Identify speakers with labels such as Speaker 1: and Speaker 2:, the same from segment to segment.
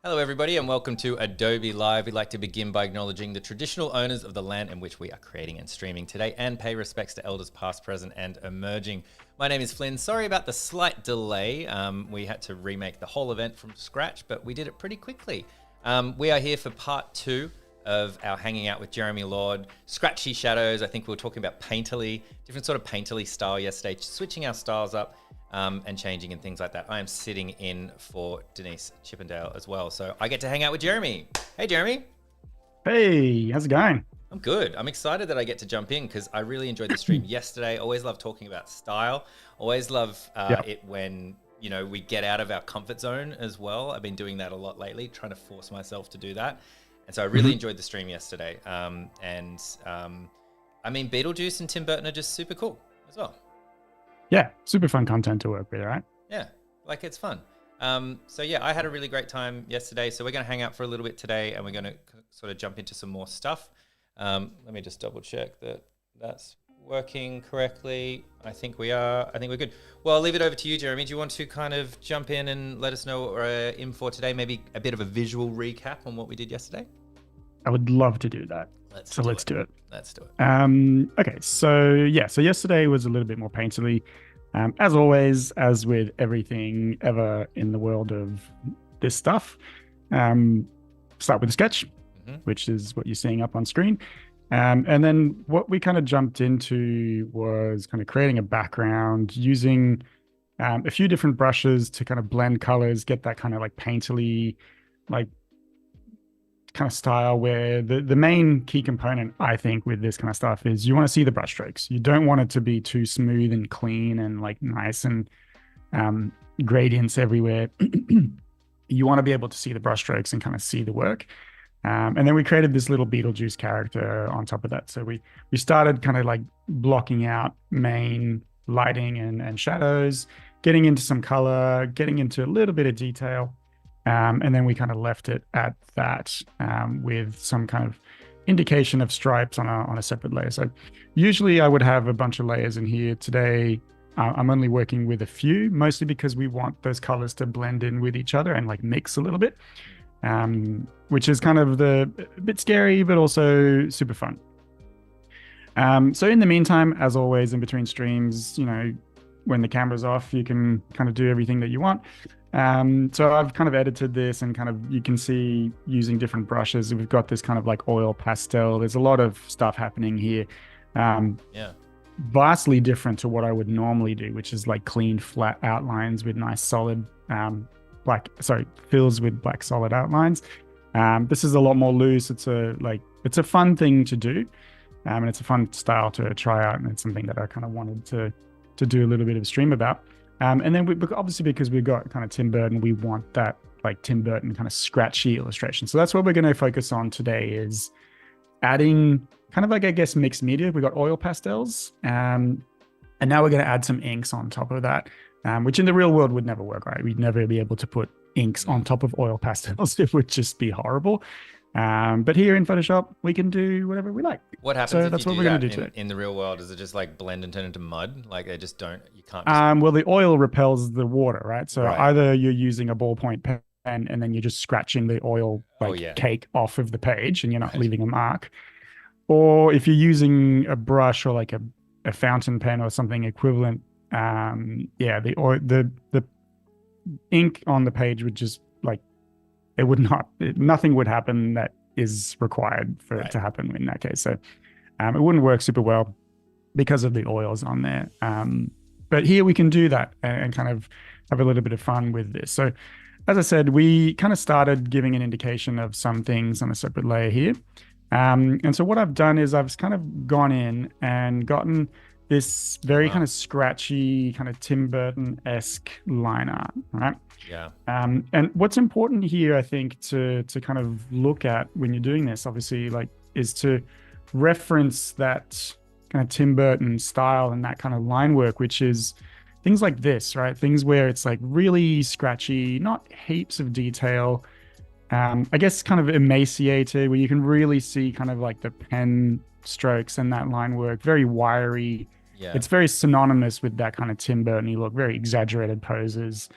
Speaker 1: Hello everybody and welcome to Adobe Live. We'd like to begin by acknowledging the traditional owners of the land in which we are creating and streaming today and pay respects to elders past, present and emerging. My name is Flynn. Sorry about the slight delay. We had to remake the whole event from scratch, but we did it pretty quickly. We are here for part 2 of our hanging out with Jeremy Lord. Scratchy shadows. I think we were talking about painterly, different sort of painterly style yesterday, switching our styles up. And changing and things like that. I am sitting in for Denise Chippendale as well. So I get to hang out with Jeremy. Hey, Jeremy.
Speaker 2: Hey, how's it going?
Speaker 1: I'm good. I'm excited that I get to jump in because I really enjoyed the stream yesterday. Always love talking about style. Always love it when, you know, we get out of our comfort zone as well. I've been doing that a lot lately, trying to force myself to do that. And so I really enjoyed the stream yesterday. I mean, Beetlejuice and Tim Burton are just super cool as well.
Speaker 2: Yeah, super fun content to work with, right?
Speaker 1: Yeah, like it's fun. So yeah, I had a really great time yesterday. So we're going to hang out for a little bit today and we're going to sort of jump into some more stuff. Let me just double check that that's working correctly. I think we are. I think we're good. Well, I'll leave it over to you, Jeremy. Do you want to kind of jump in and let us know what we're in for today? Maybe a bit of a visual recap on what we did yesterday?
Speaker 2: I would love to do that. Let's do it.
Speaker 1: Let's do it.
Speaker 2: Okay, so yesterday was a little bit more painterly. As always, as with everything ever in the world of this stuff, start with a sketch, which is what you're seeing up on screen. And then what we kind of jumped into was kind of creating a background using a few different brushes to kind of blend colors, get that kind of like painterly, like kind of style where the main key component, I think, with this kind of stuff is you want to see the brush strokes. You don't want it to be too smooth and clean and like nice and gradients everywhere. You want to be able to see the brush strokes and kind of see the work. And then we created this little Beetlejuice character on top of that. So we started kind of like blocking out main lighting and shadows, getting into some color, getting into a little bit of detail. And then we kind of left it at that with some kind of indication of stripes on a separate layer. So usually I would have a bunch of layers in here. Today, I'm only working with a few, mostly because we want those colors to blend in with each other and like mix a little bit, which is kind of a bit scary, but also super fun. So in the meantime, as always, in between streams, you know, when the camera's off, you can kind of do everything that you want. So I've kind of edited this and kind of, you can see using different brushes. We've got this kind of like oil pastel. There's a lot of stuff happening here. Vastly different to what I would normally do, which is like clean, flat outlines with nice solid fills with black solid outlines. This is a lot more loose. It's a fun thing to do. And it's a fun style to try out. And it's something that I kind of wanted to do a little bit of a stream about. And then obviously because we've got kind of Tim Burton, we want that like Tim Burton kind of scratchy illustration. So that's what we're going to focus on today, is adding kind of like, I guess, mixed media. We got oil pastels, and now we're going to add some inks on top of that, which in the real world would never work, right? We'd never be able to put inks on top of oil pastels. It would just be horrible. But here in Photoshop, we can do whatever we like.
Speaker 1: What happens
Speaker 2: so
Speaker 1: if
Speaker 2: that's
Speaker 1: you
Speaker 2: what
Speaker 1: do
Speaker 2: we're going
Speaker 1: that
Speaker 2: to do today.
Speaker 1: in the real world? Does it just like blend and turn into mud? Like they just don't, you can't.
Speaker 2: Well, the oil repels the water, right? So either you're using a ballpoint pen and then you're just scratching the oil cake off of the page and you're not leaving a mark. Or if you're using a brush or like a fountain pen or something equivalent, the ink on the page would just nothing would happen that is required for it to happen in that case. So it wouldn't work super well because of the oils on there. But here we can do that and kind of have a little bit of fun with this. So as I said, we kind of started giving an indication of some things on a separate layer here. And so what I've done is I've kind of gone in and gotten this very kind of scratchy, kind of Tim Burton-esque line art, right?
Speaker 1: Yeah.
Speaker 2: And what's important here, I think, to kind of look at when you're doing this, obviously, is to reference that kind of Tim Burton style and that kind of line work, which is things like this, right? Things where it's like really scratchy, not heaps of detail. I guess kind of emaciated, where you can really see kind of like the pen strokes and that line work, very wiry. Yeah. It's very synonymous with that kind of Tim Burton-y look, very exaggerated poses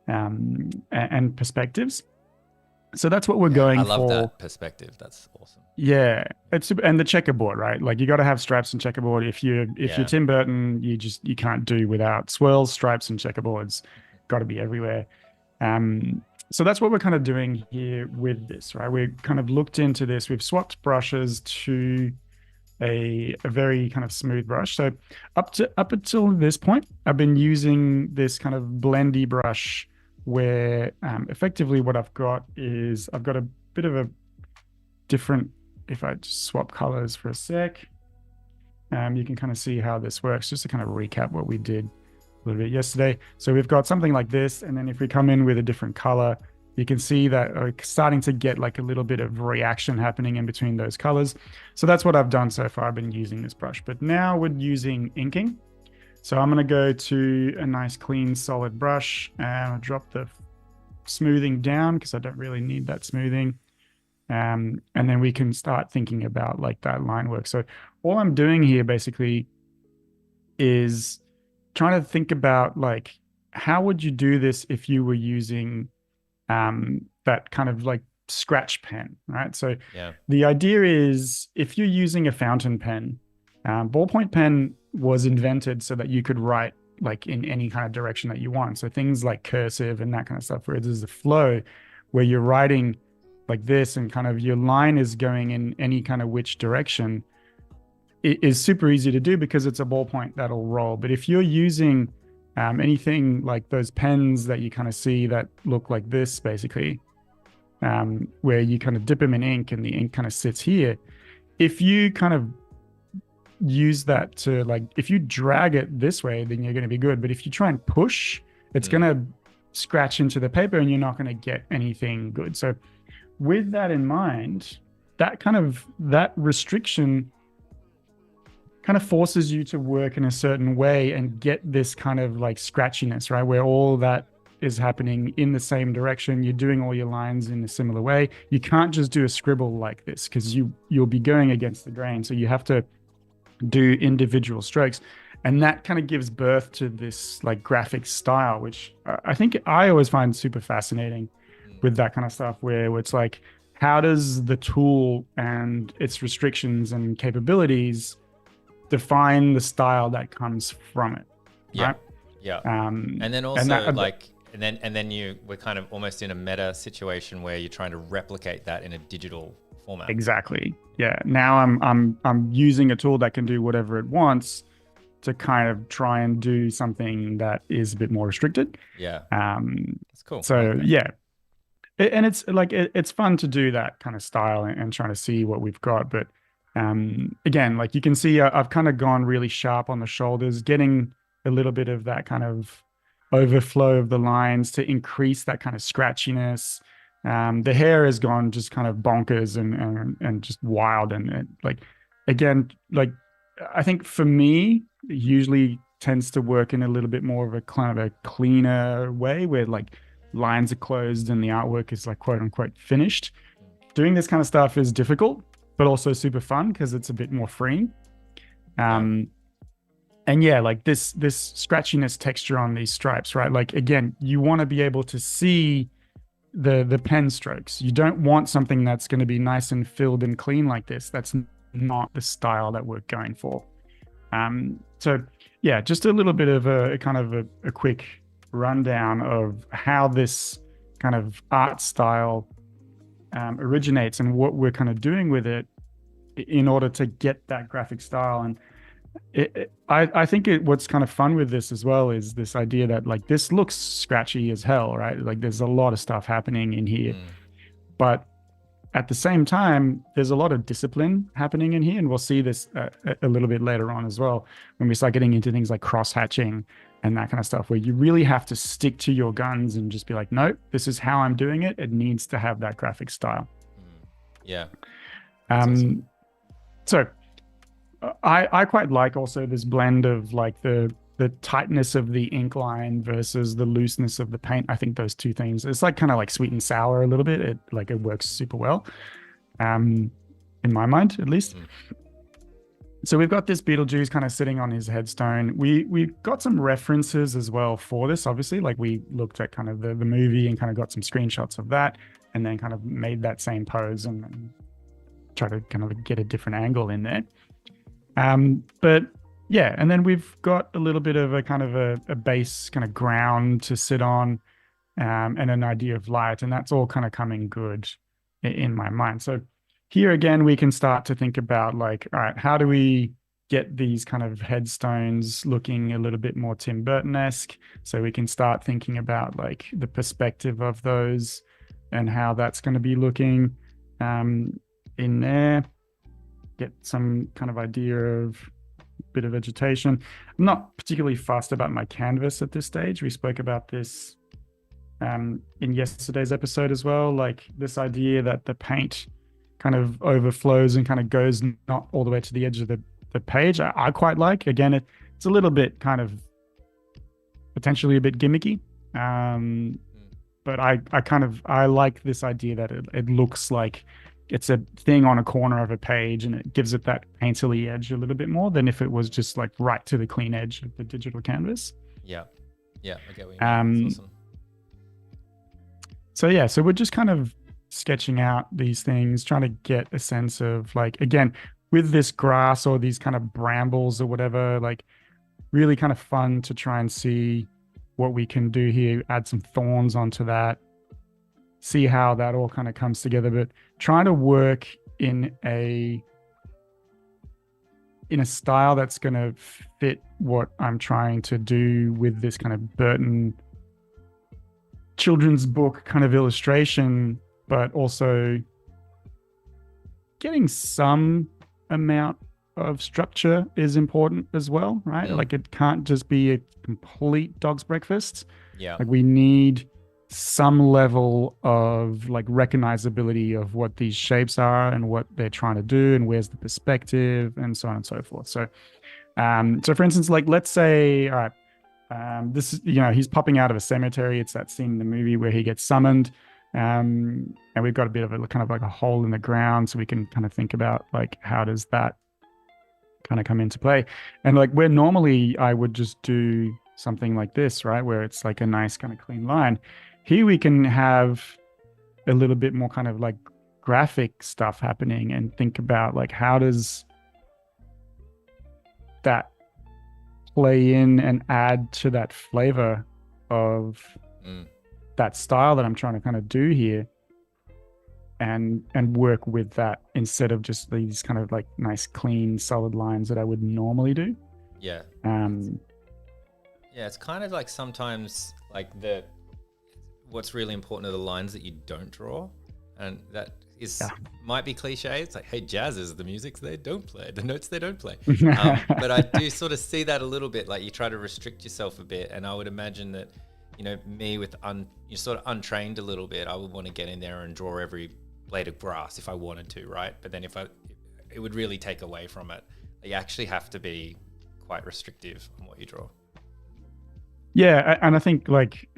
Speaker 2: and perspectives. So that's what we're
Speaker 1: Yeah, I
Speaker 2: going
Speaker 1: love
Speaker 2: for.
Speaker 1: that perspective. That's awesome.
Speaker 2: Yeah, it's and the checkerboard, right? Like you got to have stripes and checkerboard. If you're
Speaker 1: Yeah.
Speaker 2: Tim Burton, you can't do without swirls, stripes, and checkerboards. Got to be everywhere. Um, so that's what we're kind of doing here with this, right? We've kind of looked into this. We've swapped brushes to a very kind of smooth brush. So up until this point, I've been using this kind of blendy brush where effectively what I've got is I've got a bit of a different, if I just swap colors for a sec, you can kind of see how this works, just to kind of recap what we did a little bit yesterday. So we've got something like this, and then if we come in with a different color, you can see that starting to get like a little bit of reaction happening in between those colors. So that's what I've done so far. I've been using this brush, but now we're using inking. So I'm going to go to a nice clean solid brush and I'll drop the smoothing down because I don't really need that smoothing. And then we can start thinking about like that line work. So all I'm doing here basically is trying to think about like, how would you do this if you were using that kind of like scratch pen, right? So
Speaker 1: Yeah.
Speaker 2: the idea is if you're using a fountain pen, ballpoint pen was invented so that you could write like in any kind of direction that you want. So things like cursive and that kind of stuff, where there's a flow where you're writing like this and kind of your line is going in any kind of which direction, it is super easy to do because it's a ballpoint that'll roll. But if you're using anything like those pens that you kind of see that look like this, basically, where you kind of dip them in ink and the ink kind of sits here, if you kind of use that to like, if you drag it this way, then you're going to be good. But if you try and push, it's going to scratch into the paper and you're not going to get anything good. So with that in mind, that restriction kind of forces you to work in a certain way and get this kind of like scratchiness, right? Where all that is happening in the same direction. You're doing all your lines in a similar way. You can't just do a scribble like this because you'll be going against the grain. So you have to do individual strokes. And that kind of gives birth to this like graphic style, which I think I always find super fascinating with that kind of stuff, where it's like, how does the tool and its restrictions and capabilities define the style that comes from it?
Speaker 1: Yeah.
Speaker 2: Right?
Speaker 1: Yeah. And then also we're kind of almost in a meta situation where you're trying to replicate that in a digital format.
Speaker 2: Exactly. Yeah. Now I'm using a tool that can do whatever it wants to kind of try and do something that is a bit more restricted.
Speaker 1: Yeah. That's cool.
Speaker 2: So yeah. And it's like, it's fun to do that kind of style and trying to see what we've got. But again, like you can see, I've kind of gone really sharp on the shoulders, getting a little bit of that kind of overflow of the lines to increase that kind of scratchiness. The hair has gone just kind of bonkers and just wild. And like, again, like I think for me, it usually tends to work in a little bit more of a kind of a cleaner way where like lines are closed and the artwork is like quote unquote finished. Doing this kind of stuff is difficult, but also super fun because it's a bit more freeing. And yeah, like this scratchiness texture on these stripes, right? Like again, you want to be able to see the pen strokes. You don't want something that's going to be nice and filled and clean like this. That's not the style that we're going for. So yeah, just a little bit of a kind of a quick rundown of how this kind of art style originates and what we're kind of doing with it in order to get that graphic style. And I think what's kind of fun with this as well is this idea that like this looks scratchy as hell, right? Like there's a lot of stuff happening in here, but at the same time, there's a lot of discipline happening in here. And we'll see this a little bit later on as well, when we start getting into things like cross-hatching and that kind of stuff, where you really have to stick to your guns and just be like, nope, this is how I'm doing it. It needs to have that graphic style.
Speaker 1: Yeah.
Speaker 2: Awesome. So I quite like also this blend of like the tightness of the ink line versus the looseness of the paint. I think those two things, it's like kind of like sweet and sour a little bit. It works super well, in my mind, at least. So we've got this Beetlejuice kind of sitting on his headstone. We've got some references as well for this, obviously. Like we looked at kind of the movie and kind of got some screenshots of that. and then kind of made that same pose and try to kind of get a different angle in there. But yeah, and then we've got a little bit of a kind of a base kind of ground to sit on, and an idea of light, and that's all kind of coming good in my mind. So here again, we can start to think about like, all right, how do we get these kind of headstones looking a little bit more Tim Burton-esque? So we can start thinking about like the perspective of those and how that's going to be looking in there. Get some kind of idea of a bit of vegetation. I'm not particularly fussed about my canvas at this stage. We spoke about this in yesterday's episode as well, like this idea that the paint kind of overflows and kind of goes not all the way to the edge of the page. I quite like. Again, it's a little bit kind of potentially a bit gimmicky, but I like this idea that it looks like it's a thing on a corner of a page, and it gives it that painterly edge a little bit more than if it was just like right to the clean edge of the digital canvas.
Speaker 1: Yeah, I get what you mean. That's awesome.
Speaker 2: So yeah, so we're just kind of sketching out these things, trying to get a sense of like, again, with this grass or these kind of brambles or whatever, like really kind of fun to try and see what we can do here, add some thorns onto that, see how that all kind of comes together, but trying to work in a style that's going to fit what I'm trying to do with this kind of Burton children's book kind of illustration, but also getting some amount of structure is important as well, right? Like it can't just be a complete dog's breakfast.
Speaker 1: Yeah.
Speaker 2: Like we need some level of like recognizability of what these shapes are and what they're trying to do and where's the perspective and so on and so forth. So, so for instance, like let's say, all right, this is, he's popping out of a cemetery. It's that scene in the movie where he gets summoned. And we've got a bit of a kind of like a hole in the ground, so we can kind of think about like, how does that kind of come into play? And like where normally I would just do something like this, right? Where it's like a nice kind of clean line. Here we can have a little bit more kind of like graphic stuff happening and think about like, how does that play in and add to that flavor of that style that I'm trying to kind of do here, and work with that instead of just these kind of like nice clean solid lines that I would normally do.
Speaker 1: Yeah. It's kind of like sometimes like what's really important are the lines that you don't draw, and that is might be cliche. It's like, hey, jazz is the music they don't play, the notes they don't play. But I do sort of see that a little bit, like you try to restrict yourself a bit, and I would imagine that me with you're sort of untrained a little bit, I would want to get in there and draw every blade of grass if I wanted to, right? But then it would really take away from it. You actually have to be quite restrictive on what you draw.
Speaker 2: Yeah, and I think like,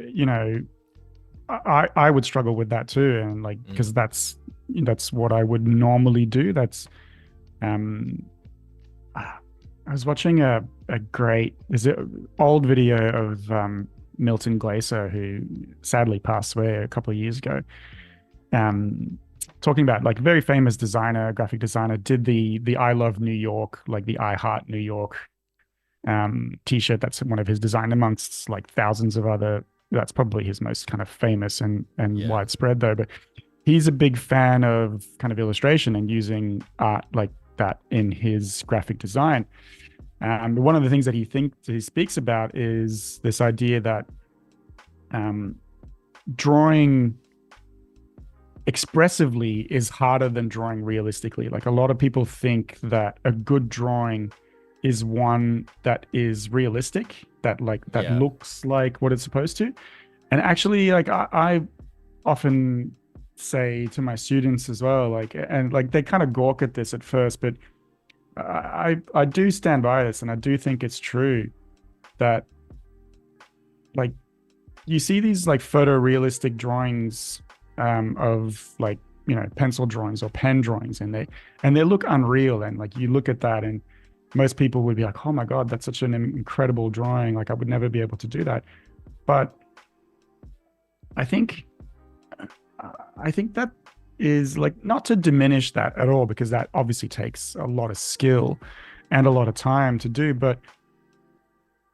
Speaker 2: I would struggle with that too, and like because that's what I would normally do. That's I was watching a great old video of Milton Glaser, who sadly passed away a couple of years ago, talking about like a very famous designer, graphic designer, did the I Love New York, like the I Heart New York t-shirt. That's one of his design amongst like thousands of other. That's probably his most kind of famous and widespread though. But he's a big fan of kind of illustration and using art like that in his graphic design. One of the things that he speaks about is this idea that drawing expressively is harder than drawing realistically. Like a lot of people think that a good drawing is one that is realistic, that looks like what it's supposed to. And actually, like I often say to my students as well, like, and like they kind of gawk at this at first, but I do stand by this, and I do think it's true that like you see these like photorealistic drawings of like, pencil drawings or pen drawings, and they look unreal, and like you look at that and most people would be like, oh my God, that's such an incredible drawing. Like I would never be able to do that. But I think I think that is like not to diminish that at all, because that obviously takes a lot of skill and a lot of time to do. But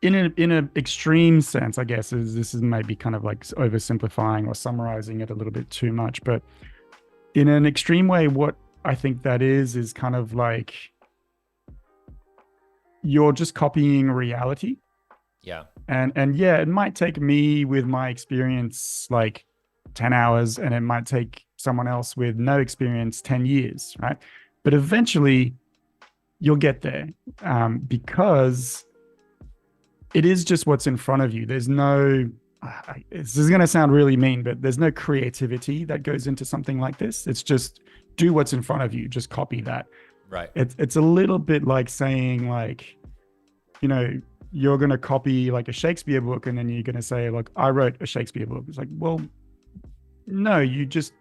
Speaker 2: in an extreme sense, I guess, is this is maybe kind of like oversimplifying or summarizing it a little bit too much. But in an extreme way, what I think that is kind of like you're just copying reality.
Speaker 1: Yeah.
Speaker 2: And yeah, it might take me with my experience like 10 hours, and it might take someone else with no experience 10 years, right? But eventually you'll get there, because it is just what's in front of you. There's no, this is going to sound really mean, but there's no creativity that goes into something like this. It's just do what's in front of you, just copy that.
Speaker 1: Right.
Speaker 2: It's a little bit like saying, like, you know, you're going to copy like a Shakespeare book, and then you're going to say, like, I wrote a Shakespeare book. It's like, well, no, you just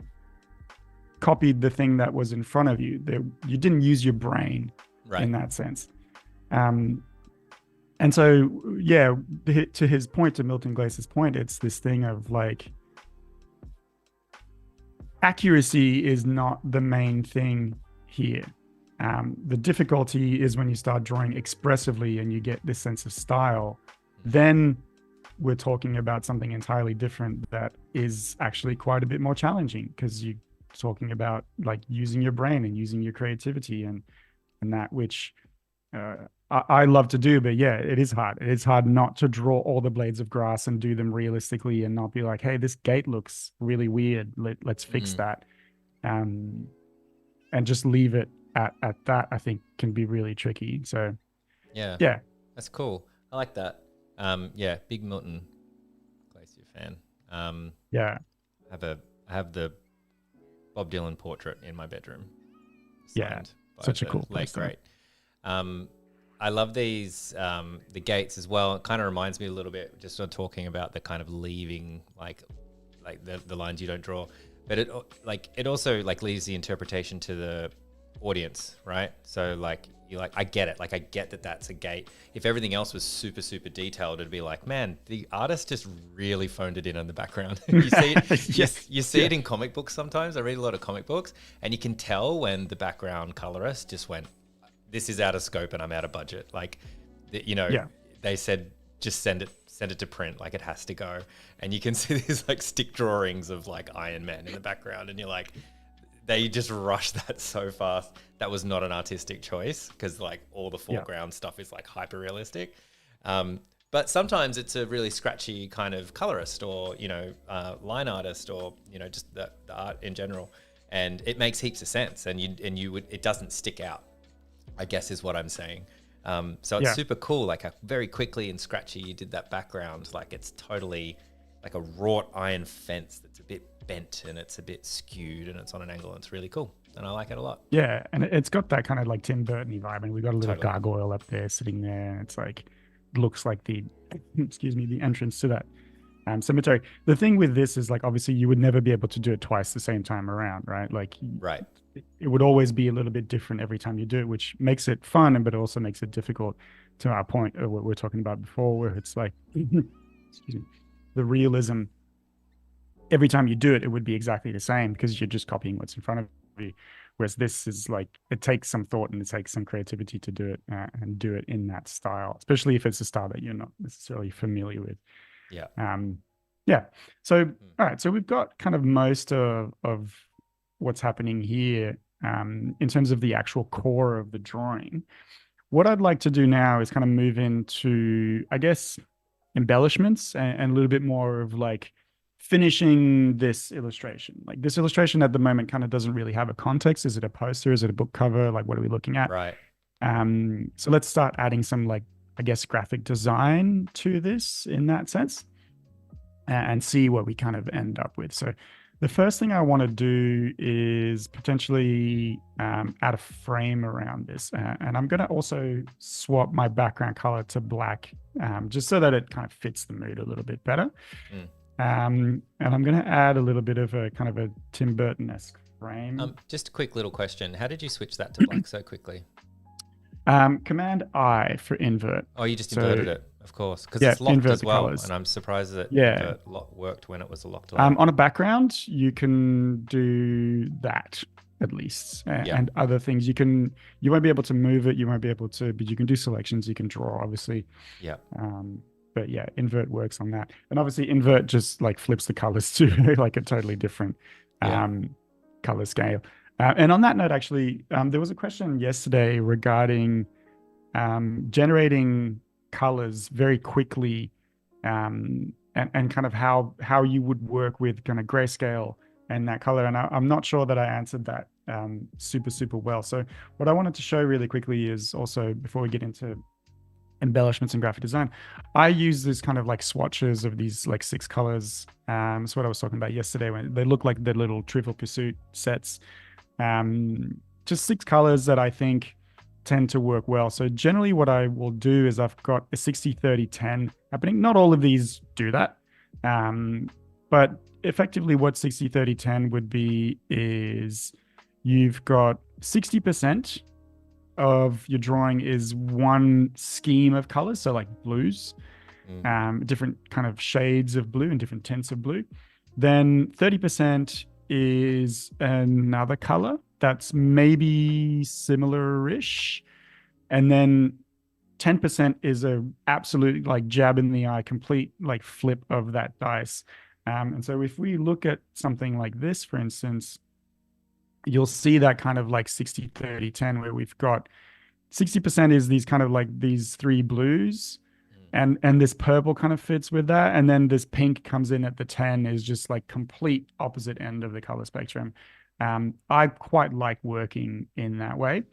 Speaker 2: copied the thing that was in front of you. You didn't use your brain in that sense. And so, yeah, to his point, to Milton Glaser's point, it's this thing of like, accuracy is not the main thing here. The difficulty is when you start drawing expressively and you get this sense of style, then we're talking about something entirely different that is actually quite a bit more challenging, because you're talking about like using your brain and using your creativity and that, which I love to do. But yeah, it is hard. It's hard not to draw all the blades of grass and do them realistically and not be like, hey, this gate looks really weird. Let's fix that. And just leave it at that, I think, can be really tricky. So
Speaker 1: yeah, that's cool. I like that. Yeah, big Milton Glaser fan.
Speaker 2: Yeah,
Speaker 1: I have the Bob Dylan portrait in my bedroom.
Speaker 2: Yeah, such a cool
Speaker 1: late great. I love these the gates as well. It kind of reminds me a little bit, just on talking about the kind of leaving like the lines you don't draw, but it also like leaves the interpretation to the audience, right? So like you're like, I get it, like I get that that's a gate. If everything else was super super detailed, it'd be like, man, the artist just really phoned it in the background. You see it, you see it in comic books sometimes. I read a lot of comic books, and you can tell when the background colorist just went, this is out of scope and I'm out of budget. Like, they said, just send it to print, like it has to go. And you can see these like stick drawings of like Iron Man in the background, and you're like, they just rushed that so fast. That was not an artistic choice, because like all the foreground stuff is like hyper realistic. But sometimes it's a really scratchy kind of colorist, or line artist, or just the art in general, and it makes heaps of sense. And it doesn't stick out, I guess is what I'm saying. So it's super cool. Like very quickly in Scratchy, you did that background. Like it's totally like a wrought iron fence that's a bit bent and it's a bit skewed and it's on an angle, and it's really cool. And I like it a lot. Yeah.
Speaker 2: And it's got that kind of like Tim Burton-y vibe. And we got a little gargoyle up there sitting there. And it's like, looks like the entrance to that cemetery. The thing with this is like, obviously you would never be able to do it twice the same time around, right? Like,
Speaker 1: right.
Speaker 2: It would always be a little bit different every time you do it, which makes it fun, but it also makes it difficult, to our point of what we were talking about before, where it's like, excuse me, the realism, every time you do it, it would be exactly the same because you're just copying what's in front of you. Whereas this is like, it takes some thought and it takes some creativity to do it and do it in that style, especially if it's a style that you're not necessarily familiar with.
Speaker 1: Yeah.
Speaker 2: Yeah. So, all right. So we've got kind of most of what's happening here in terms of the actual core of the drawing. What I'd like to do now is kind of move into, I guess, embellishments and a little bit more of like finishing this illustration. Like this illustration at the moment kind of doesn't really have a context. Is it a poster? Is it a book cover? Like, what are we looking at?
Speaker 1: Right.
Speaker 2: So let's start adding some, like, I guess, graphic design to this in that sense and see what we kind of end up with. So the first thing I want to do is potentially add a frame around this. And I'm going to also swap my background color to black, just so that it kind of fits the mood a little bit better. And I'm going to add a little bit of a kind of a Tim Burton-esque frame.
Speaker 1: Just a quick little question. How did you switch that to black so quickly?
Speaker 2: Command I for invert.
Speaker 1: Oh, you just inverted it. Of course, because
Speaker 2: Yeah,
Speaker 1: it's locked
Speaker 2: invert
Speaker 1: as
Speaker 2: the
Speaker 1: well,
Speaker 2: colors.
Speaker 1: and I'm surprised that
Speaker 2: Yeah.
Speaker 1: worked when it was a locked layer.
Speaker 2: On a background, you can do that at least,
Speaker 1: Yeah.
Speaker 2: and other things you won't be able to move it. You won't be able to, but you can do selections. You can draw, obviously.
Speaker 1: Yeah.
Speaker 2: But yeah, invert works on that, and obviously invert just like flips the colors to like a totally different
Speaker 1: Yeah.
Speaker 2: color scale. And on that note, actually, there was a question yesterday regarding generating colors very quickly, and kind of how you would work with kind of grayscale and that color. And I'm not sure that I answered that super well. So what I wanted to show really quickly is also, before we get into embellishments and graphic design, I use this kind of like swatches of these like 6 colors. It's what I was talking about yesterday, when they look like the little Trivial Pursuit sets. Just 6 colors that I think tend to work well. So generally what I will do is I've got a 60-30-10 happening. Not all of these do that. But effectively what 60-30-10 would be is you've got 60% of your drawing is one scheme of colors. So like blues, different kind of shades of blue and different tints of blue. Then 30% is another color that's maybe similar-ish. And then 10% is a absolute like jab in the eye, complete like flip of that dice. And so if we look at something like this, for instance, you'll see that kind of like 60-30-10, where we've got 60% is these kind of like these 3 blues, and this purple kind of fits with that, and then this pink comes in at the 10, is just like complete opposite end of the color spectrum. I quite like working in that way.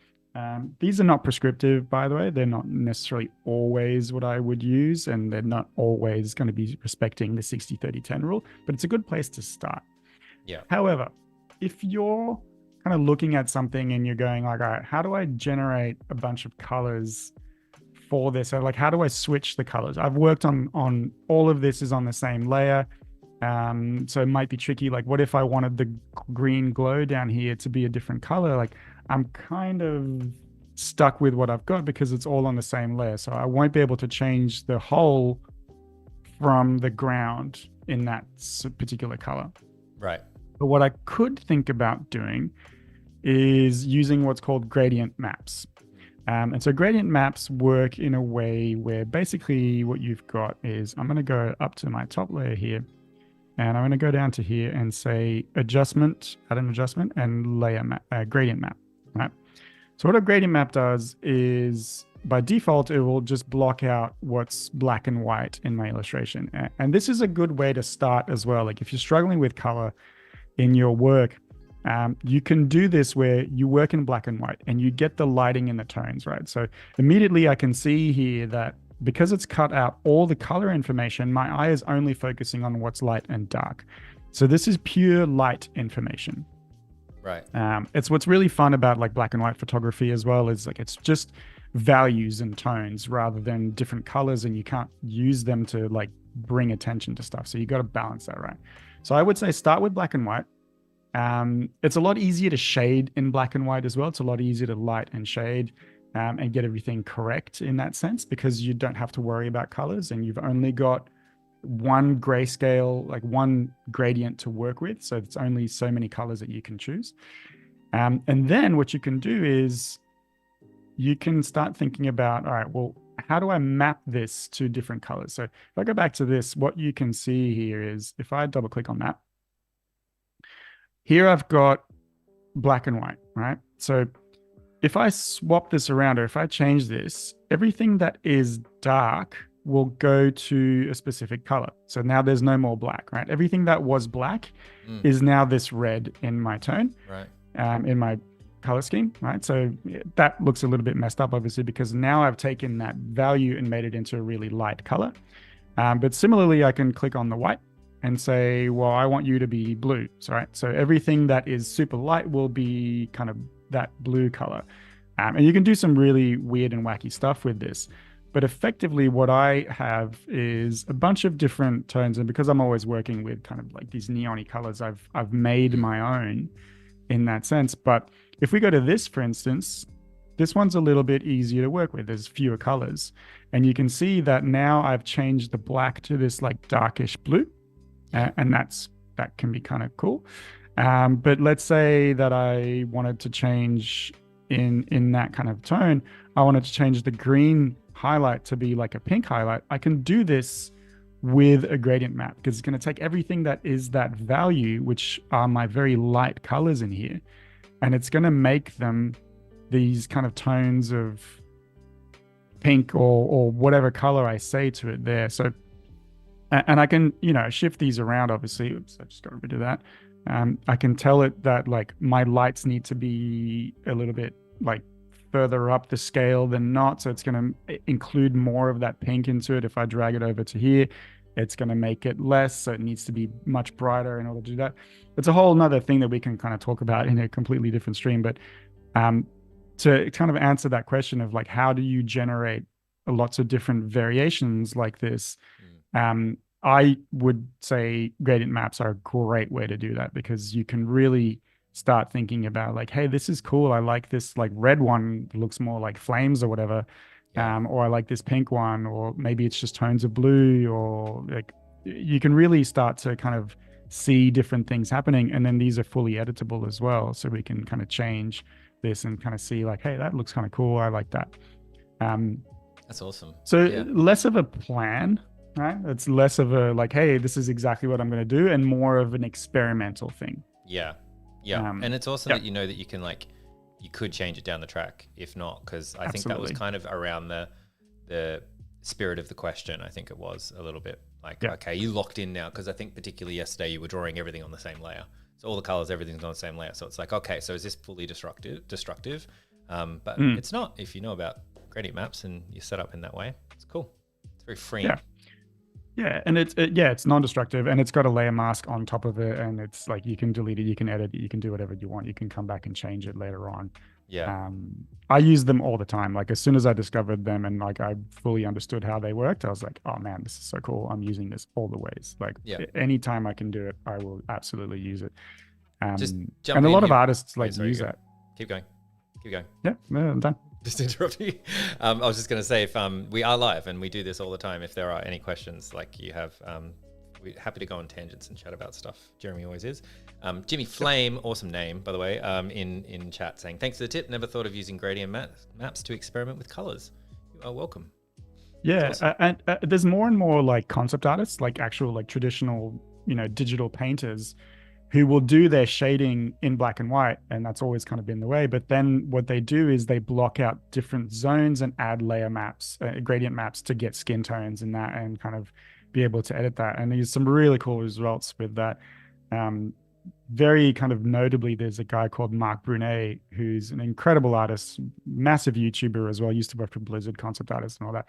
Speaker 2: These are not prescriptive, by the way. They're not necessarily always what I would use, and they're not always going to be respecting the 60-30-10 rule, but it's a good place to start.
Speaker 1: Yeah.
Speaker 2: However, if you're kind of looking at something and you're going like, all right, how do I generate a bunch of colors for this? So like, how do I switch the colors? I've worked on all of this is on the same layer. So it might be tricky. Like, what if I wanted the green glow down here to be a different color? Like, I'm kind of stuck with what I've got because it's all on the same layer. So I won't be able to change the whole from the ground in that particular color.
Speaker 1: Right.
Speaker 2: But what I could think about doing is using what's called gradient maps. And so gradient maps work in a way where basically what you've got is, I'm going to go up to my top layer here, and I'm going to go down to here and say adjustment, add an adjustment, and layer map, gradient map, right? So what a gradient map does is, by default, it will just block out what's black and white in my illustration. And this is a good way to start as well. Like if you're struggling with color in your work, you can do this where you work in black and white and you get the lighting and the tones, right? So immediately I can see here that because it's cut out all the color information, my eye is only focusing on what's light and dark. So this is pure light information.
Speaker 1: Right.
Speaker 2: It's what's really fun about like black and white photography as well, is like it's just values and tones rather than different colors, and you can't use them to like bring attention to stuff. So you got to balance that, right? So I would say start with black and white. It's a lot easier to shade in black and white as well. It's a lot easier to light and shade and get everything correct in that sense, because you don't have to worry about colors and you've only got one grayscale, like one gradient to work with. So it's only so many colors that you can choose. And then what you can do is you can start thinking about, all right, well, how do I map this to different colors? So if I go back to this, what you can see here is, if I double click on that, here I've got black and white, right? So if I swap this around, or if I change this, everything that is dark will go to a specific color. So now there's no more black, right? Everything that was black is now this red in my tone,
Speaker 1: right?
Speaker 2: In my color scheme, right? So that looks a little bit messed up, obviously, because now I've taken that value and made it into a really light color. But similarly, I can click on the white and say, well, I want you to be blue. So, right? So everything that is super light will be kind of that blue color. And you can do some really weird and wacky stuff with this. But effectively what I have is a bunch of different tones. And because I'm always working with kind of like these neon-y colors, I've made my own in that sense. But if we go to this, for instance, this one's a little bit easier to work with. There's fewer colors. And you can see that now I've changed the black to this like darkish blue. And that can be kind of cool. But let's say that I wanted to change in that kind of tone. I wanted to change the green highlight to be like a pink highlight. I can do this with a gradient map because it's going to take everything that is that value, which are my very light colors in here, and it's going to make them these kind of tones of pink or whatever color I say to it there. So, and I can, shift these around, obviously. Oops, I just got rid of that. I can tell it that like my lights need to be a little bit like further up the scale than not. So it's going to include more of that pink into it. If I drag it over to here, it's going to make it less. So it needs to be much brighter in order to do that. It's a whole nother thing that we can kind of talk about in a completely different stream. But to kind of answer that question of like, how do you generate lots of different variations like this? I would say gradient maps are a great way to do that, because you can really start thinking about like, hey, this is cool. I like this like red one, looks more like flames or whatever. Or I like this pink one, or maybe it's just tones of blue, or like you can really start to kind of see different things happening. And then these are fully editable as well. So we can kind of change this and kind of see like, hey, that looks kind of cool. I like that.
Speaker 1: That's awesome.
Speaker 2: So less of a plan, right? It's less of a like, hey, this is exactly what I'm going to do, and more of an experimental thing.
Speaker 1: Yeah. And it's awesome that you know that you can like, you could change it down the track if not, because I think that was kind of around the spirit of the question. I think it was a little bit like, okay, you locked in now, because I think particularly yesterday you were drawing everything on the same layer. So all the colors, everything's on the same layer. So it's like, okay, so is this fully destructive? But it's not, if you know about gradient maps and you set up in that way. It's cool. It's very freeing.
Speaker 2: Yeah, and it's non-destructive, and it's got a layer mask on top of it, and it's like you can delete it, you can edit it, you can do whatever you want. You can come back and change it later on. I use them all the time. Like as soon as I discovered them and like I fully understood how they worked, I was like, oh man, this is so cool. I'm using this all the ways. Like anytime I can do it, I will absolutely use it.
Speaker 1: Just jump
Speaker 2: and a
Speaker 1: in
Speaker 2: lot
Speaker 1: here.
Speaker 2: of artists like use that.
Speaker 1: Keep going.
Speaker 2: Yeah, no, I'm done.
Speaker 1: Just interrupt you. I was just going to say, if we are live and we do this all the time, if there are any questions like you have, we're happy to go on tangents and chat about stuff. Jeremy always is. Jimmy Flame, awesome name, by the way, in chat saying, thanks for the tip. Never thought of using gradient maps to experiment with colors. You are welcome.
Speaker 2: Yeah, awesome. And there's more and more like concept artists, like actual like traditional, digital painters, who will do their shading in black and white, and that's always kind of been the way. But then what they do is they block out different zones and add layer maps, gradient maps to get skin tones in that, and kind of be able to edit that. And there's some really cool results with that. Very kind of notably, there's a guy called Mark Brunet, who's an incredible artist, massive YouTuber as well, used to work for Blizzard, concept artist and all that.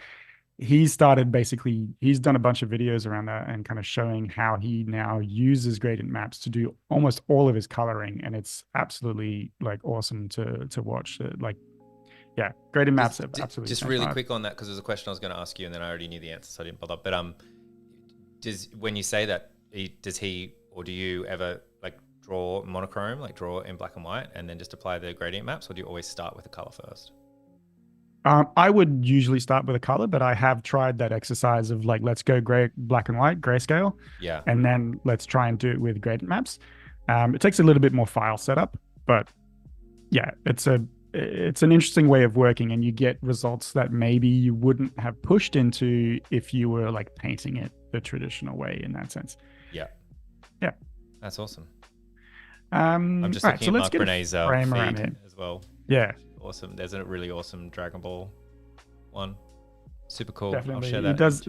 Speaker 2: He's done a bunch of videos around that and kind of showing how he now uses gradient maps to do almost all of his coloring. And it's absolutely like awesome to watch. Gradient maps are absolutely
Speaker 1: just really quick on that, because there's a question I was going to ask you and then I already knew the answer, so I didn't bother. But when you say that, does he or do you ever like draw monochrome, like draw in black and white and then just apply the gradient maps, or do you always start with the color first?
Speaker 2: I would usually start with a color, but I have tried that exercise of like, let's go black and white, grayscale.
Speaker 1: Yeah.
Speaker 2: And then let's try and do it with gradient maps. It takes a little bit more file setup, but yeah, it's an interesting way of working, and you get results that maybe you wouldn't have pushed into if you were like painting it the traditional way in that sense.
Speaker 1: Yeah.
Speaker 2: Yeah.
Speaker 1: That's awesome. I'm just looking at Mark Brunet's feed as well.
Speaker 2: Yeah.
Speaker 1: Awesome. There's a really awesome Dragon Ball one. Super cool.
Speaker 2: Definitely.
Speaker 1: I'll share that.
Speaker 2: He does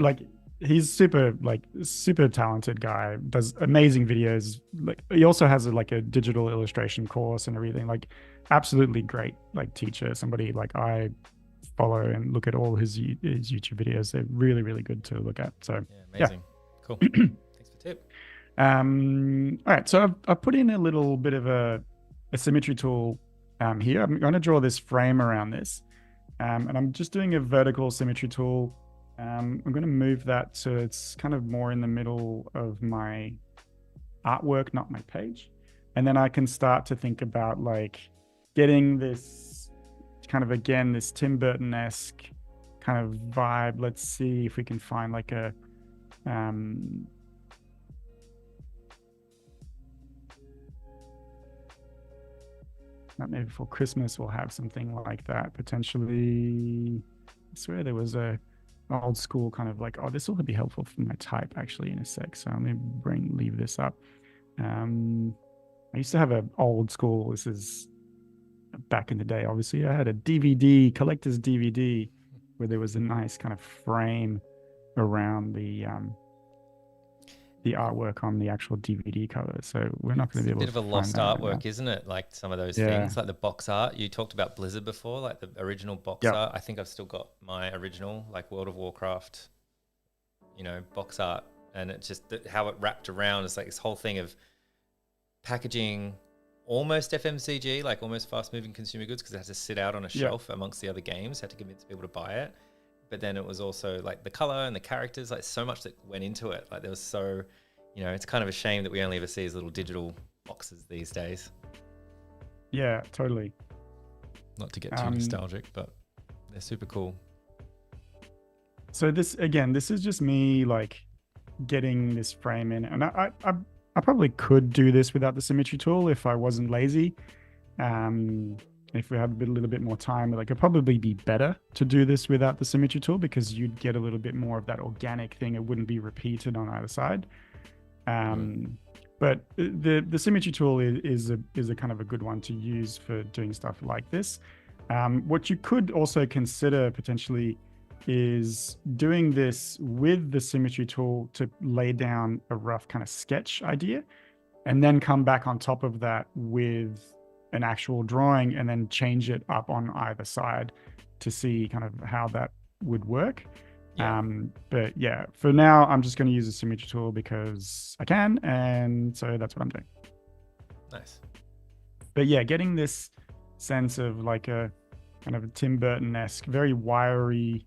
Speaker 2: he's super talented guy, does amazing videos. Like he also has a digital illustration course and everything. Like absolutely great teacher, somebody like I follow and look at all his YouTube videos. They're really, really good to look at. So
Speaker 1: amazing. Cool. Thanks for the tip.
Speaker 2: All right. So I've put in a little bit of a symmetry tool here. I'm going to draw this frame around this, and I'm just doing a vertical symmetry tool. I'm going to move that so it's kind of more in the middle of my artwork, not my page. And then I can start to think about getting this kind of, again, this Tim Burton-esque kind of vibe. Let's see if we can find like a maybe for Christmas we'll have something like that potentially. I swear there was a old school kind of like, oh, this will be helpful for my type actually in a sec. So I'm gonna leave this up. I used to have an old school. This is back in the day. Obviously, I had a DVD, collector's DVD, where there was a nice kind of frame around the artwork on the actual DVD cover. So we're not going to be able to.
Speaker 1: It's a bit of a lost artwork, isn't it? Like some of those things, like the box art. You talked about Blizzard before, like the original box art. I think I've still got my original, like World of Warcraft, box art, and it's just how it wrapped around. It's like this whole thing of packaging almost FMCG, like almost fast-moving consumer goods, because it had to sit out on a shelf amongst the other games, had to convince people to buy it. But then it was also like the color and the characters, like so much that went into it. Like there was so, it's kind of a shame that we only ever see as little digital boxes these days.
Speaker 2: Yeah, totally.
Speaker 1: Not to get too nostalgic, but they're super cool.
Speaker 2: So this is just me like getting this frame in, and I probably could do this without the symmetry tool if I wasn't lazy. If we had a little bit more time, like it'd probably be better to do this without the symmetry tool because you'd get a little bit more of that organic thing. It wouldn't be repeated on either side. But the symmetry tool is a kind of a good one to use for doing stuff like this. What you could also consider potentially is doing this with the symmetry tool to lay down a rough kind of sketch idea and then come back on top of that with an actual drawing and then change it up on either side to see kind of how that would work. But yeah, for now I'm just going to use the symmetry tool because I can, and so that's what I'm doing.
Speaker 1: Nice.
Speaker 2: But yeah, getting this sense of like a kind of a Tim Burton-esque, very wiry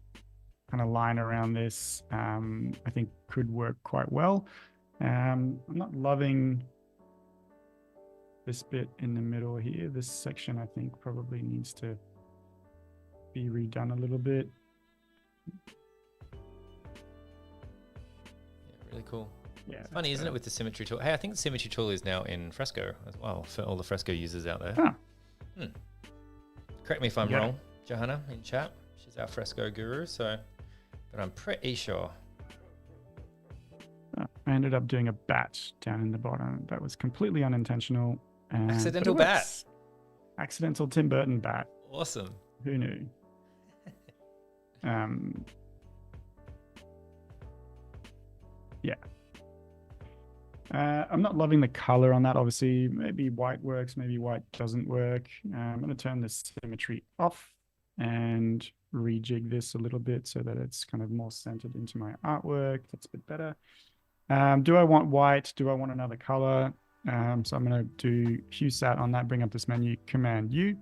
Speaker 2: kind of line around this, I think could work quite well. I'm not loving this bit in the middle here. This section I think probably needs to be redone a little bit.
Speaker 1: Yeah, really cool.
Speaker 2: Yeah,
Speaker 1: it's funny, isn't it, with the symmetry tool? Hey, I think the symmetry tool is now in Fresco as well for all the Fresco users out there. Correct me if I'm wrong, Johanna in chat. She's our Fresco guru, but I'm pretty sure.
Speaker 2: I ended up doing a bat down in the bottom. That was completely unintentional.
Speaker 1: Accidental bat.
Speaker 2: Accidental Tim Burton bat.
Speaker 1: Awesome.
Speaker 2: Who knew? Yeah. I'm not loving the color on that. Obviously, maybe white works, maybe white doesn't work. I'm going to turn the symmetry off and rejig this a little bit so that it's kind of more centered into my artwork. That's a bit better. Do I want white? Do I want another color? So I'm going to do hue sat on that, bring up this menu, Command U,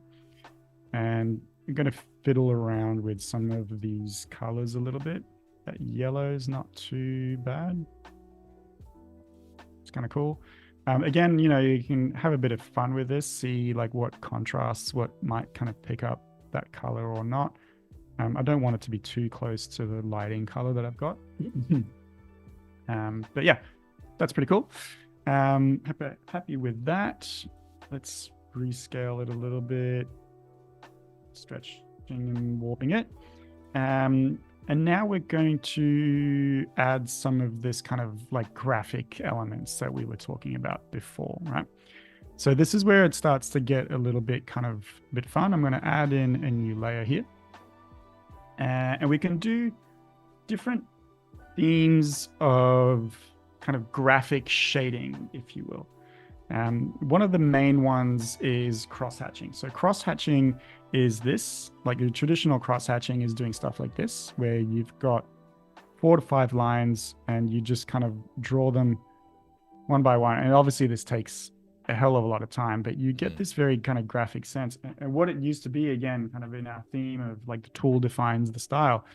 Speaker 2: and I'm going to fiddle around with some of these colors a little bit. That yellow is not too bad. It's kind of cool. Again, you can have a bit of fun with this, see like what contrasts, what might kind of pick up that color or not. I don't want it to be too close to the lighting color that I've got. But yeah, that's pretty cool. Happy with that. Let's rescale it a little bit, stretching and warping it. And now we're going to add some of this kind of like graphic elements that we were talking about before, right? So this is where it starts to get a little bit fun. I'm going to add in a new layer here. And we can do different themes of kind of graphic shading, if you will. One of the main ones is cross-hatching. So cross-hatching is this, like your traditional cross-hatching is doing stuff like this, where you've got 4 to 5 lines and you just kind of draw them one by one. And obviously this takes a hell of a lot of time, but you get this very kind of graphic sense. And what it used to be, again, kind of in our theme of like the tool defines the style,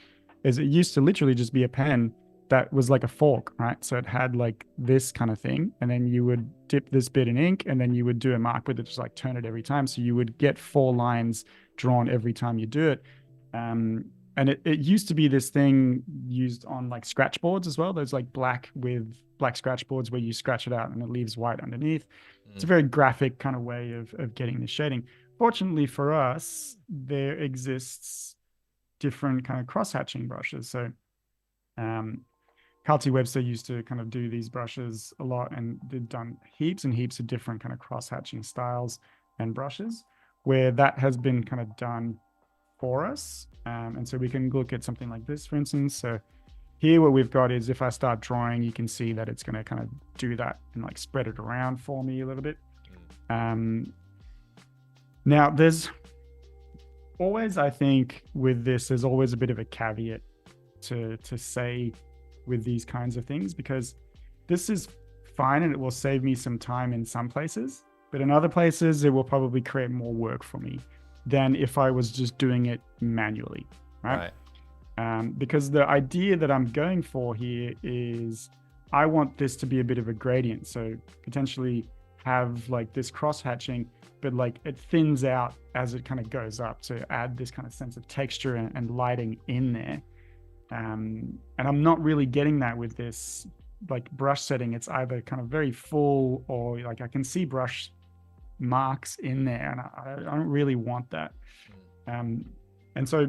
Speaker 2: is it used to literally just be a pen that was like a fork, right? So it had like this kind of thing, and then you would dip this bit in ink, and then you would do a mark with it, just like turn it every time. So you would get 4 lines drawn every time you do it. And it used to be this thing used on like scratch boards as well. Those like black scratch boards where you scratch it out and it leaves white underneath. It's a very graphic kind of way of getting the shading. Fortunately for us, there exists different kind of cross hatching brushes. So Carty Webster used to kind of do these brushes a lot, and they've done heaps and heaps of different kind of cross hatching styles and brushes where that has been kind of done for us. And so we can look at something like this, for instance. So here what we've got is if I start drawing, you can see that it's going to kind of do that and like spread it around for me a little bit. Now there's always, I think with this, there's always a bit of a caveat to say with these kinds of things, because this is fine and it will save me some time in some places, but in other places it will probably create more work for me than if I was just doing it manually, right? Because the idea that I'm going for here is I want this to be a bit of a gradient. So potentially have like this cross hatching, but like it thins out as it kind of goes up to add this kind of sense of texture and lighting in there. And I'm not really getting that with this like brush setting. It's either kind of very full or like I can see brush marks in there, and I don't really want that. And so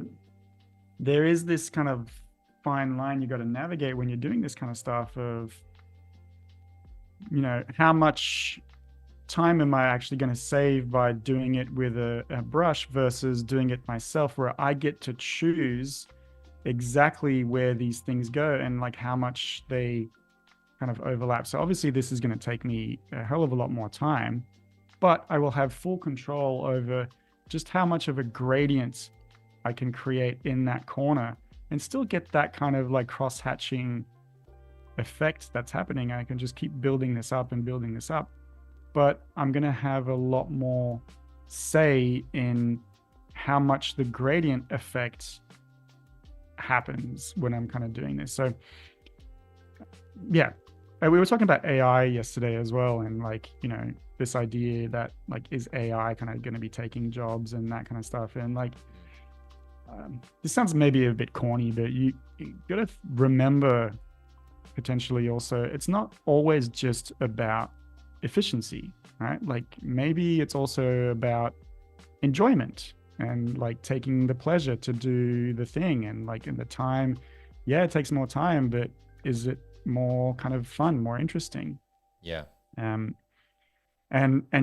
Speaker 2: there is this kind of fine line you got to navigate when you're doing this kind of stuff of, you know, how much time am I actually going to save by doing it with a brush versus doing it myself, where I get to choose exactly where these things go and like how much they kind of overlap. So obviously this is going to take me a hell of a lot more time, but I will have full control over just how much of a gradient I can create in that corner and still get that kind of like cross-hatching effect that's happening. I can just keep building this up and building this up, but I'm going to have a lot more say in how much the gradient effect happens when I'm kind of doing this. So yeah, we were talking about AI yesterday as well, and like, you know, this idea that like, is AI kind of going to be taking jobs and that kind of stuff. And like, this sounds maybe a bit corny, but you got to remember potentially also, it's not always just about efficiency, right? Like maybe it's also about enjoyment and like taking the pleasure to do the thing. And like in the time, yeah, it takes more time, but is it more kind of fun, more interesting?
Speaker 1: Yeah.
Speaker 2: And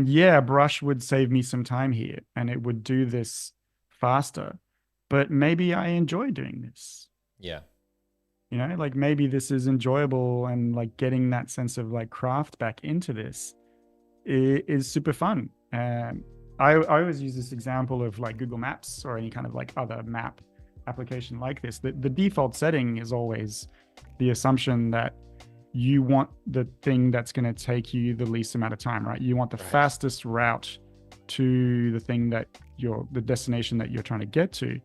Speaker 2: yeah, brush would save me some time here and it would do this faster, but maybe I enjoy doing this.
Speaker 1: Yeah.
Speaker 2: You know, like maybe this is enjoyable, and like getting that sense of like craft back into this is super fun. I always use this example of like Google Maps or any kind of like other map application like this. The default setting is always the assumption that you want the thing that's going to take you the least amount of time, right? You want the fastest route to the thing that the destination that you're trying to get to.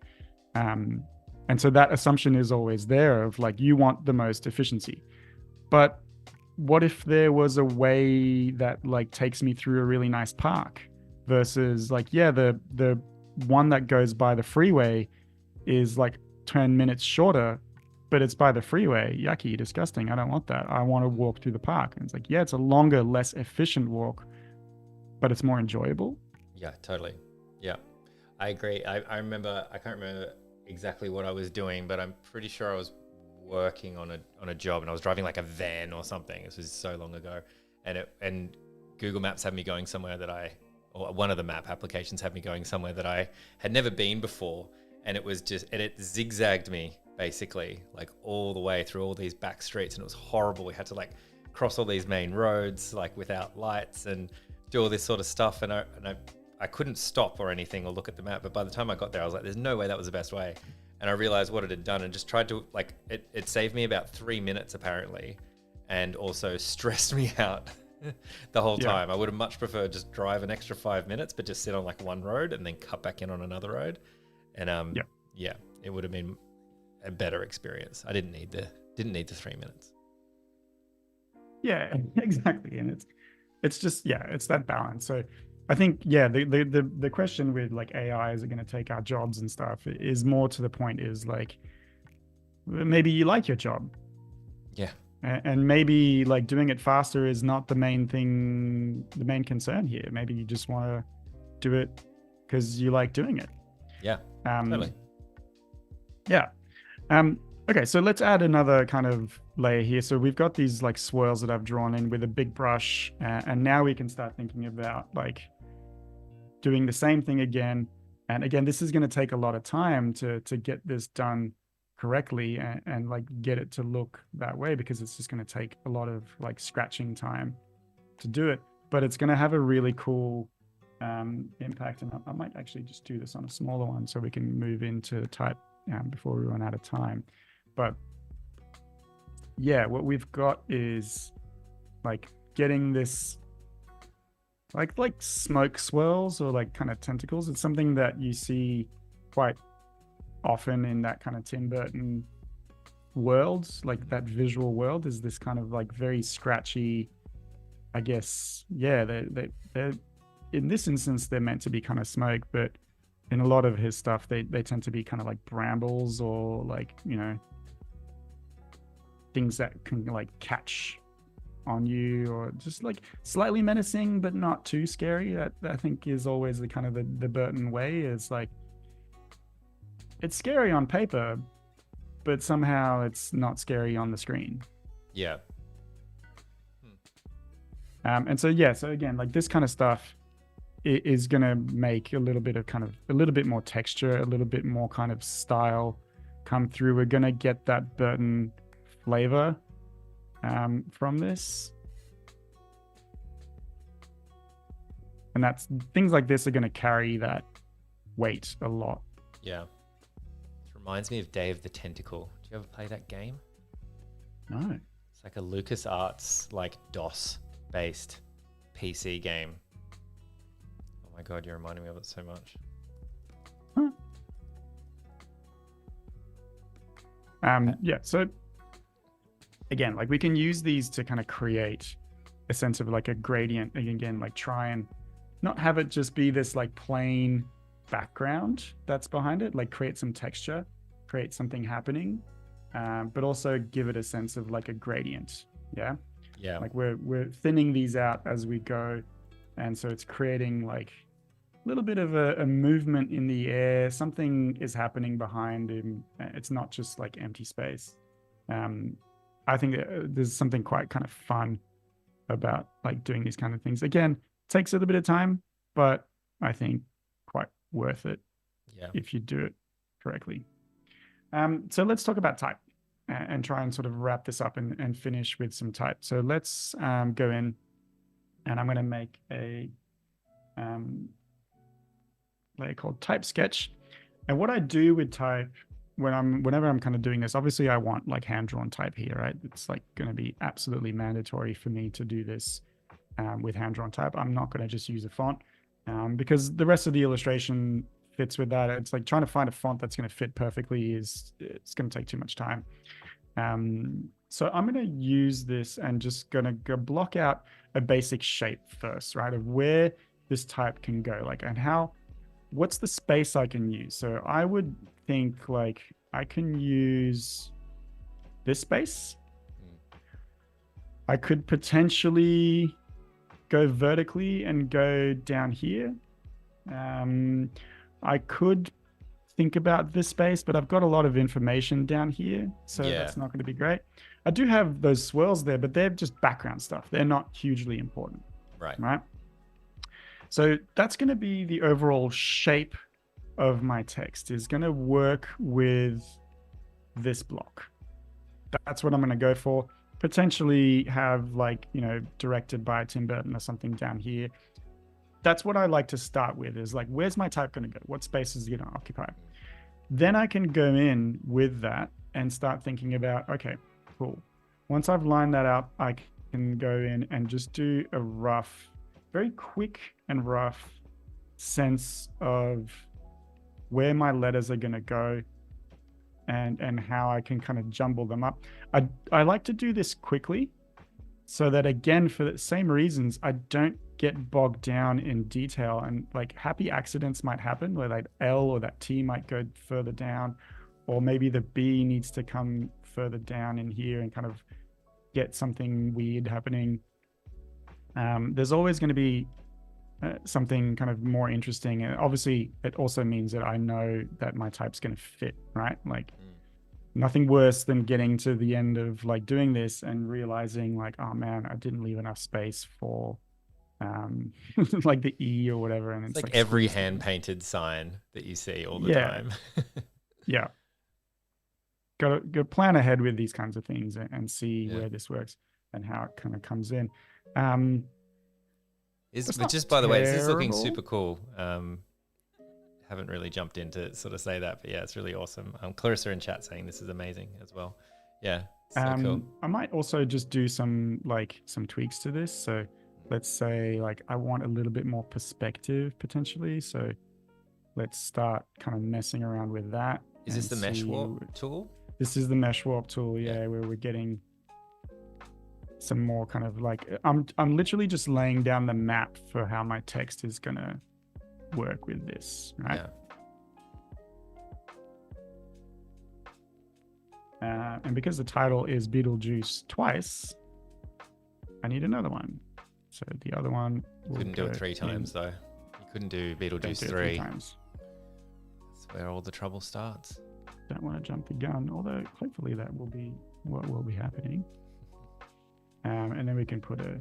Speaker 2: And so that assumption is always there of like, you want the most efficiency. But what if there was a way that like takes me through a really nice park versus like, yeah, the one that goes by the freeway is like 10 minutes shorter, but it's by the freeway. Yucky, disgusting. I don't want that. I want to walk through the park. And it's like, yeah, it's a longer, less efficient walk, but it's more enjoyable.
Speaker 1: Yeah, totally. Yeah, I agree. I remember, I can't remember exactly what I was doing, but I'm pretty sure I was working on a job and I was driving like a van or something. This was so long ago. And Google Maps had me going somewhere or one of the map applications had me going somewhere that I had never been before. And it was just, it zigzagged me basically like all the way through all these back streets, and it was horrible. We had to like cross all these main roads like without lights and do all this sort of stuff. And I couldn't stop or anything or look at the map. But by the time I got there, I was like, there's no way that was the best way. And I realized what it had done and just tried to like, it saved me about 3 minutes apparently, and also stressed me out the whole time. I would have much preferred just drive an extra 5 minutes, but just sit on like one road and then cut back in on another road. And yeah, it would have been a better experience. I didn't need Didn't need the 3 minutes.
Speaker 2: Yeah, exactly. And it's just, yeah, it's that balance. So I think, yeah, the question with like AI, is it going to take our jobs and stuff, is more to the point, is like, maybe you like your job.
Speaker 1: Yeah.
Speaker 2: And maybe like doing it faster is not the main thing, the main concern here. Maybe you just want to do it because you like doing it.
Speaker 1: Yeah, totally.
Speaker 2: Yeah. Okay, so let's add another kind of layer here. So we've got these like swirls that I've drawn in with a big brush, and now we can start thinking about like doing the same thing again. And again, this is going to take a lot of time to get this done correctly and like get it to look that way, because it's just going to take a lot of like scratching time to do it. But it's going to have a really cool impact. And I might actually just do this on a smaller one so we can move into type before we run out of time. But yeah, what we've got is like getting this like smoke swirls or like kind of tentacles. It's something that you see quite often in that kind of Tim Burton worlds, like that visual world is this kind of like very scratchy, I guess. Yeah, they're in this instance they're meant to be kind of smoke, but in a lot of his stuff they tend to be kind of like brambles or like, you know, things that can like catch on you, or just like slightly menacing but not too scary. That I think is always the kind of the Burton way, is like it's scary on paper but somehow it's not scary on the screen.
Speaker 1: Yeah.
Speaker 2: And so yeah, so again, like this kind of stuff is gonna make a little bit of kind of a little bit more texture, a little bit more kind of style come through. We're gonna get that Burton flavor from this, and that's things like this are going to carry that weight a lot.
Speaker 1: Yeah, it reminds me of Day of the Tentacle. Do you ever play that game?
Speaker 2: No.
Speaker 1: It's like a LucasArts like DOS based PC game. Oh my god, you're reminding me of it so much.
Speaker 2: Yeah, so again, like we can use these to kind of create a sense of like a gradient, and again, like try and not have it just be this like plain background that's behind it, like create some texture, create something happening, but also give it a sense of like a gradient. Yeah, like we're thinning these out as we go, and so it's creating like a little bit of a movement in the air. Something is happening behind him. It's not just like empty space. I think there's something quite kind of fun about like doing these kind of things. Again, takes a little bit of time, but I think quite worth it if you do it correctly. So let's talk about type and try and sort of wrap this up and finish with some type. So let's go in, and I'm going to make a layer called type sketch. And what I do with type whenever I'm kind of doing this, obviously I want like hand-drawn type here, right? It's like going to be absolutely mandatory for me to do this with hand-drawn type. I'm not going to just use a font because the rest of the illustration fits with that. It's like trying to find a font that's going to fit perfectly it's going to take too much time. So I'm going to use this and just going to go block out a basic shape first, right? Of where this type can go, like, and what's the space I can use. So I would think like I can use this space. I could potentially go vertically and go down here. I could think about this space, but I've got a lot of information down here, so that's not going to be great. I do have those swirls there, but they're just background stuff. They're not hugely important. Right. So that's going to be the overall shape of my text, is going to work with this block. That's what I'm going to go for. Potentially have like, you know, directed by Tim Burton or something down here. That's what I like to start with, is like, where's my type going to go? What space is it going to occupy? Then I can go in with that and start thinking about, okay, cool. Once I've lined that up, I can go in and just do a rough, very quick and rough sense of where my letters are going to go. and how I can kind of jumble them up. I like to do this quickly so that, again, for the same reasons, I don't get bogged down in detail, and like happy accidents might happen where that L or that T might go further down, or maybe the B needs to come further down in here and kind of get something weird happening. There's always going to be something kind of more interesting. And obviously, it also means that I know that my type's going to fit, right? Like, nothing worse than getting to the end of like doing this and realizing like, oh man, I didn't leave enough space for like the E or whatever. And
Speaker 1: it's like every hand painted sign that you see all the time.
Speaker 2: Yeah. Got to plan ahead with these kinds of things and see where this works and how it kind of comes in.
Speaker 1: Just by the way, this is looking super cool. Haven't really jumped in to sort of say that, but yeah, it's really awesome. Clarissa in chat saying this is amazing as well. Yeah, so cool.
Speaker 2: I might also just do some tweaks to this. So let's say like I want a little bit more perspective potentially. So let's start kind of messing around with that.
Speaker 1: Is this the mesh warp tool?
Speaker 2: This is the mesh warp tool, where we're getting some more kind of like, I'm literally just laying down the map for how my text is gonna work with this, right? And because the title is Beetlejuice twice, I need another one. So the other one
Speaker 1: couldn't do it 3 times though. You couldn't do Beetlejuice 3
Speaker 2: times.
Speaker 1: That's where all the trouble starts.
Speaker 2: Don't want to jump the gun, although hopefully that will be what will be happening. And then we can put a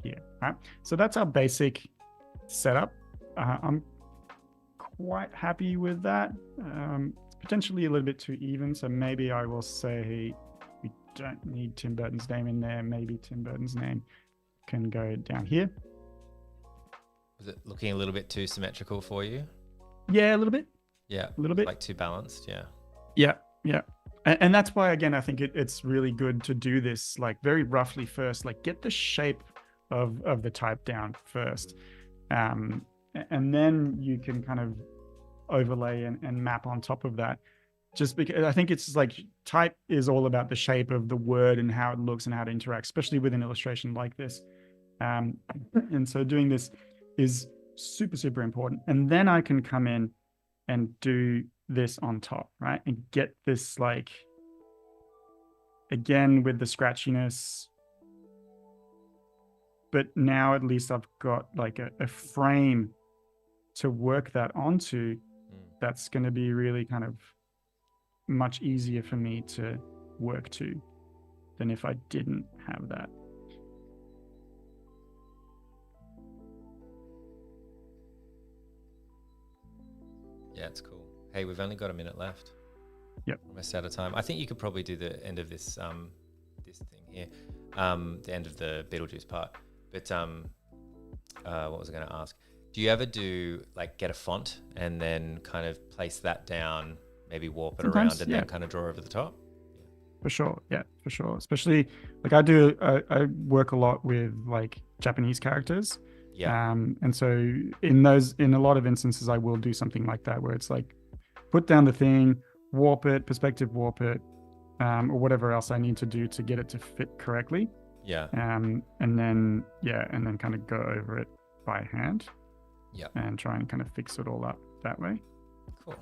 Speaker 2: here. Right. So that's our basic setup. I'm quite happy with that. It's potentially a little bit too even, so maybe I will say we don't need Tim Burton's name in there. Maybe Tim Burton's name can go down here.
Speaker 1: Was it looking a little bit too symmetrical for you?
Speaker 2: Yeah, a little bit.
Speaker 1: Yeah,
Speaker 2: a little bit.
Speaker 1: Like too balanced.
Speaker 2: Yeah. And that's why, again, I think it's really good to do this like very roughly first, like get the shape of the type down first. And then you can kind of overlay and map on top of that. Just because I think it's like type is all about the shape of the word and how it looks and how it interacts, especially with an illustration like this. And so doing this is super, super important. And then I can come in and do this on top, right? And get this like, again, with the scratchiness. But now at least I've got like a frame to work that onto. That's going to be really kind of much easier for me to work to than if I didn't have that.
Speaker 1: Yeah, it's cool. Hey, we've only got a minute left.
Speaker 2: Yep.
Speaker 1: Almost out of time. I think you could probably do the end of this this thing here, the end of the Beetlejuice part. But what was I going to ask? Do you ever do like get a font and then kind of place that down, maybe warp it around and then kind of draw over the top?
Speaker 2: For sure. Yeah, for sure. Especially like I work a lot with like Japanese characters.
Speaker 1: Yeah.
Speaker 2: And so in a lot of instances, I will do something like that where it's like put down the thing, warp it, perspective warp it, or whatever else I need to do to get it to fit correctly.
Speaker 1: Yeah.
Speaker 2: And then kind of go over it by hand.
Speaker 1: Yeah.
Speaker 2: And try and kind of fix it all up that way.
Speaker 1: Cool.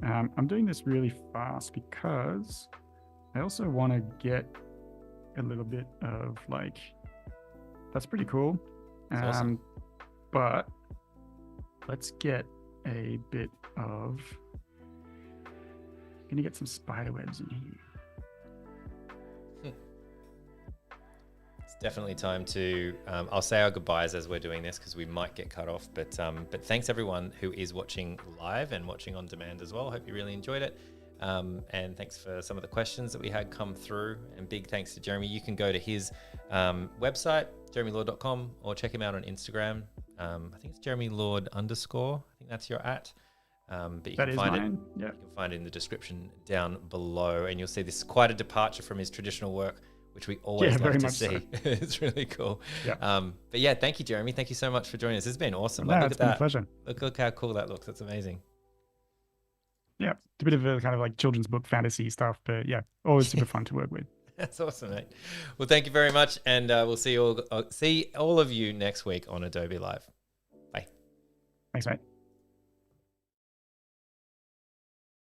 Speaker 2: I'm doing this really fast because I also want to get a little bit of like, that's pretty cool.
Speaker 1: Awesome.
Speaker 2: But let's get a bit of, gonna get some spider webs in here.
Speaker 1: It's definitely time to, I'll say our goodbyes as we're doing this because we might get cut off, but thanks everyone who is watching live and watching on demand as well. Hope you really enjoyed it. And thanks for some of the questions that we had come through, and big thanks to Jeremy. You can go to his website, jeremylord.com, or check him out on Instagram. I think it's jeremylord_. I think that's your @. But you can find it. Yeah. You can find it in the description down below, and you'll see this is quite a departure from his traditional work, which we always love to see. So. It's really cool.
Speaker 2: Yeah.
Speaker 1: But yeah, thank you, Jeremy. Thank you so much for joining us. It's been awesome.
Speaker 2: Look at that. Pleasure.
Speaker 1: Look how cool that looks. That's amazing.
Speaker 2: Yeah, it's a bit of a kind of like children's book fantasy stuff, but yeah, always super fun to work with.
Speaker 1: That's awesome, mate. Well, thank you very much, and we'll see all of you next week on Adobe Live. Bye.
Speaker 2: Thanks, mate.